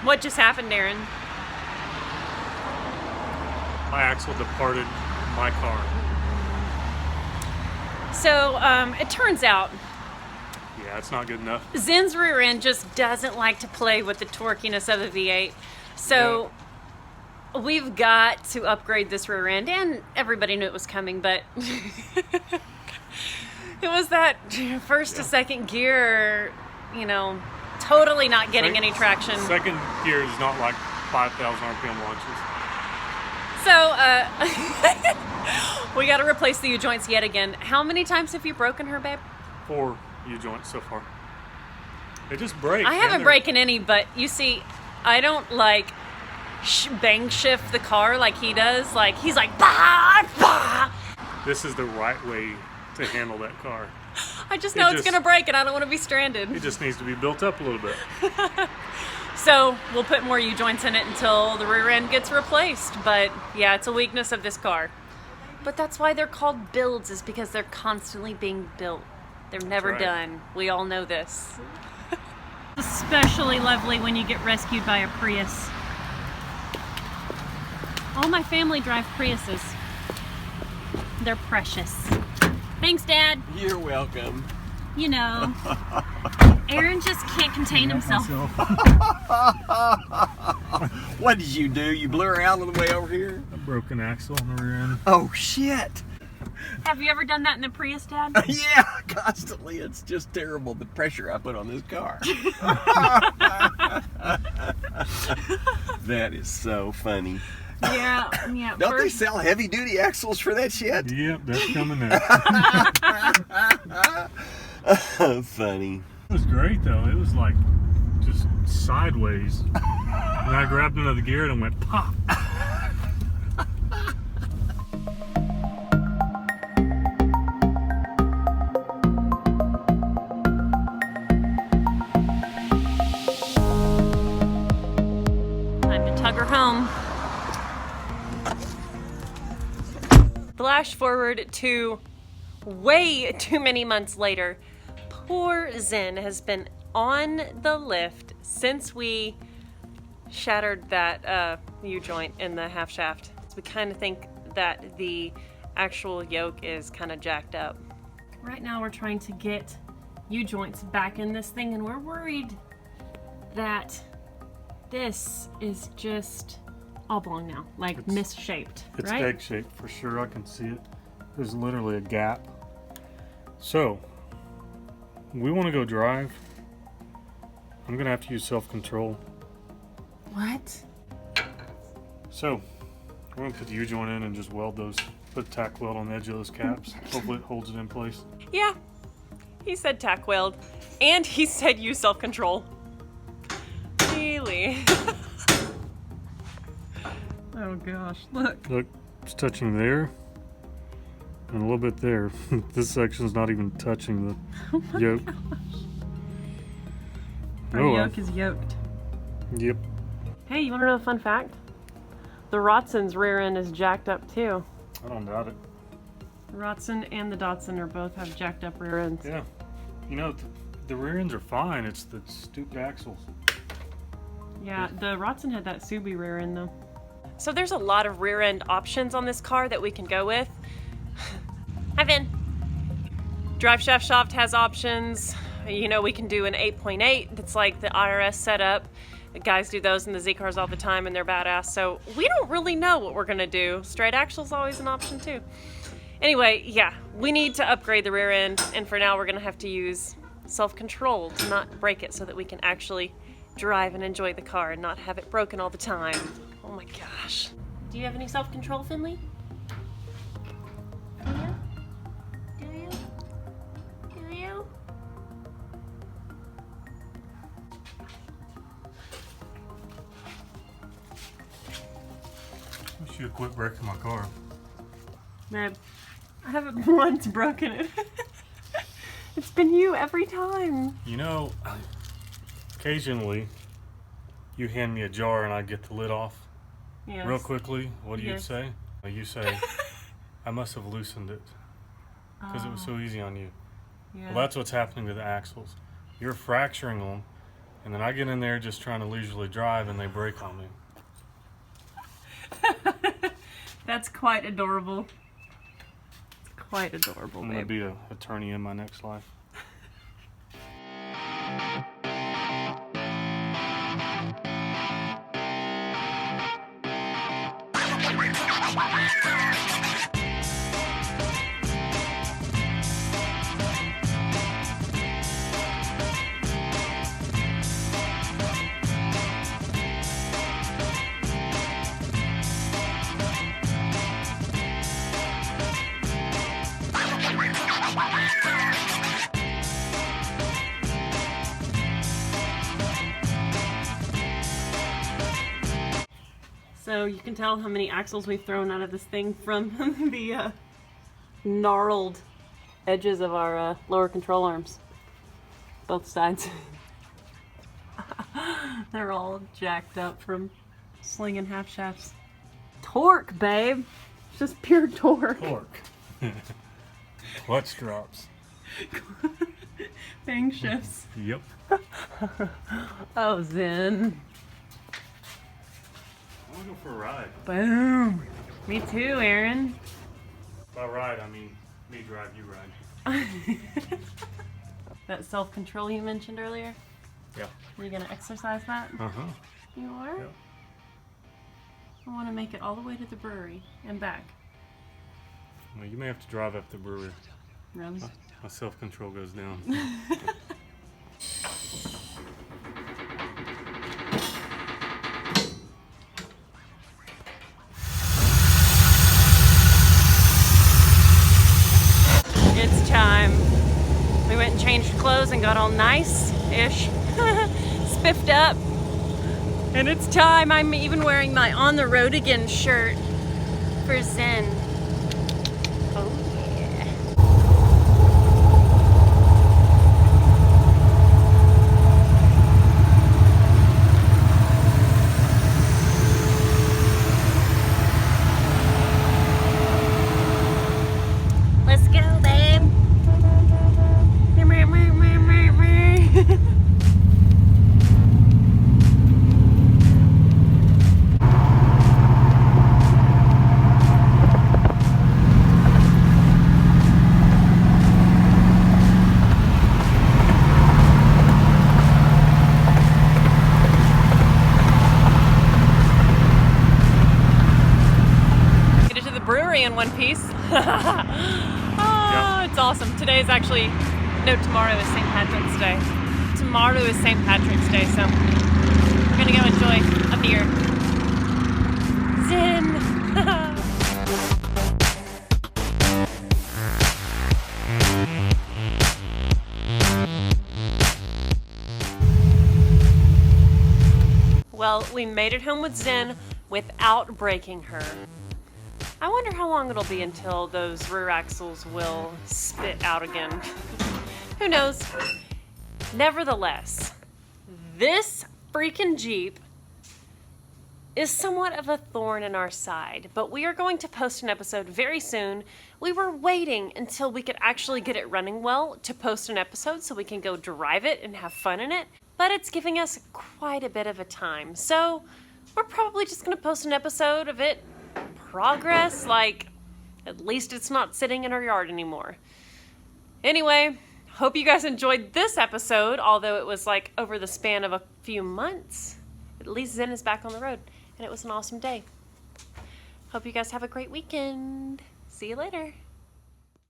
What just happened, Darren? My axle departed my car. So, it turns out Yeah, it's not good enough. Zen's rear end just doesn't like to play with the torquiness of the V8. So, we've got to upgrade this rear end, and everybody knew it was coming, but it was that first to second gear, you know, totally not getting any traction. Second gear is not like 5,000 RPM launches. So, we got to replace the U-joints yet again. How many times have you broken her, babe? 4 U-joints so far. They just break. I haven't broken any, but you see, I don't like bang shift the car like he does. Like, he's like, bah, bah. This is the right way to handle that car. I just know it's going to break and I don't want to be stranded. It just needs to be built up a little bit. So we'll put more U-joints in it until the rear end gets replaced. But yeah, it's a weakness of this car. But that's why they're called builds, is because they're constantly being built. They're never done. We all know this. Especially lovely when you get rescued by a Prius. All my family drive Priuses. They're precious. Thanks, Dad. You're welcome. You know, Aaron just can't contain himself. What did you do? You blew her out on the way over here? A broken axle on the rear end. Oh, shit. Have you ever done that in the Prius, Dad? Yeah, constantly. It's just terrible, the pressure I put on this car. That is so funny. Yeah. Don't they sell heavy-duty axles for that shit? Yep, that's coming out. Funny. It was great though. It was like just sideways. And I grabbed another gear and went pop. Time to tug her home. Flash forward to way too many months later. Poor Zen has been on the lift since we shattered that U-joint in the half shaft. So we kind of think that the actual yoke is kind of jacked up. Right now we're trying to get U-joints back in this thing, and we're worried that this is just oblong now, like misshaped, It's right? egg-shaped for sure. I can see it. There's literally a gap. So, we want to go drive. I'm going to have to use self-control. What? So, we're going to put the U-joint in and just weld those, put a tack weld on the edge of those caps. Hopefully it holds it in place. Yeah, he said tack weld, and he said use self-control. Really? Oh gosh, look. Look, it's touching there and a little bit there. This section's not even touching the yoke. Our yoke is yoked. Yep. Hey, you want to know a fun fact? The Datsun's rear end is jacked up too. I don't doubt it. The Datsun and the Datsun are both have jacked up rear ends. Yeah. You know, the rear ends are fine. It's the stupid axles. Yeah, the Datsun had that Subi rear end though. So there's a lot of rear end options on this car that we can go with. Hi, Vin. Drive shaft shaft has options. You know, we can do an 8.8 that's like the IRS setup. The guys do those in the Z cars all the time and they're badass. So we don't really know what we're gonna do. Straight axle's always an option too. Anyway, yeah, we need to upgrade the rear end, and for now we're gonna have to use self-control to not break it so that we can actually drive and enjoy the car and not have it broken all the time. Oh my gosh. Do you have any self-control, Finley? Do you? Do you? Do you? I should have quit breaking my car. Babe, I haven't once broken it. It's been you every time. You know, occasionally you hand me a jar and I get the lid off. Yes. Real quickly, what do you Yes. say? You say, I must have loosened it because it was so easy on you. Yeah. Well, that's what's happening to the axles. You're fracturing them And then I get in there just trying to leisurely drive and they brake on me. That's quite adorable. It's quite adorable, I'm babe. going to be an attorney in my next life. So you can tell how many axles we've thrown out of this thing from the gnarled edges of our lower control arms. Both sides. They're all jacked up from slinging half shafts. Torque, babe. Just pure torque. Torque. Clutch drops. Bang shifts. Yep. Oh, Zen. I want to go for a ride. Boom. Me too, Aaron. By ride, I mean me drive, you ride. That self-control you mentioned earlier? Yeah. Are you going to exercise that? Uh-huh. You are? Yeah. I want to make it all the way to the brewery and back. Well, you may have to drive up the brewery. Really? My self-control goes down. It's time. We went and changed clothes and got all nice-ish, spiffed up. And it's time. I'm even wearing my On the Road Again shirt for Zen. Oh yeah. Let's go, babe. Get it to the brewery in one piece. It's awesome. Today is actually, no, tomorrow is St. Patrick's Day. Tomorrow is St. Patrick's Day, so we're gonna go enjoy a beer. Zen! Well, we made it home with Zen without breaking her. I wonder how long it'll be until those rear axles will spit out again. Who knows? Nevertheless, this freaking Jeep is somewhat of a thorn in our side, but we are going to post an episode very soon. We were waiting until we could actually get it running well to post an episode so we can go drive it and have fun in it, but it's giving us quite a bit of a time. So we're probably just gonna post an episode of it progress, like at least it's not sitting in our yard anymore. Anyway, hope you guys enjoyed this episode, although it was like over the span of a few months. At least Zen is back on the road, and it was an awesome day. Hope you guys have a great weekend. See you later.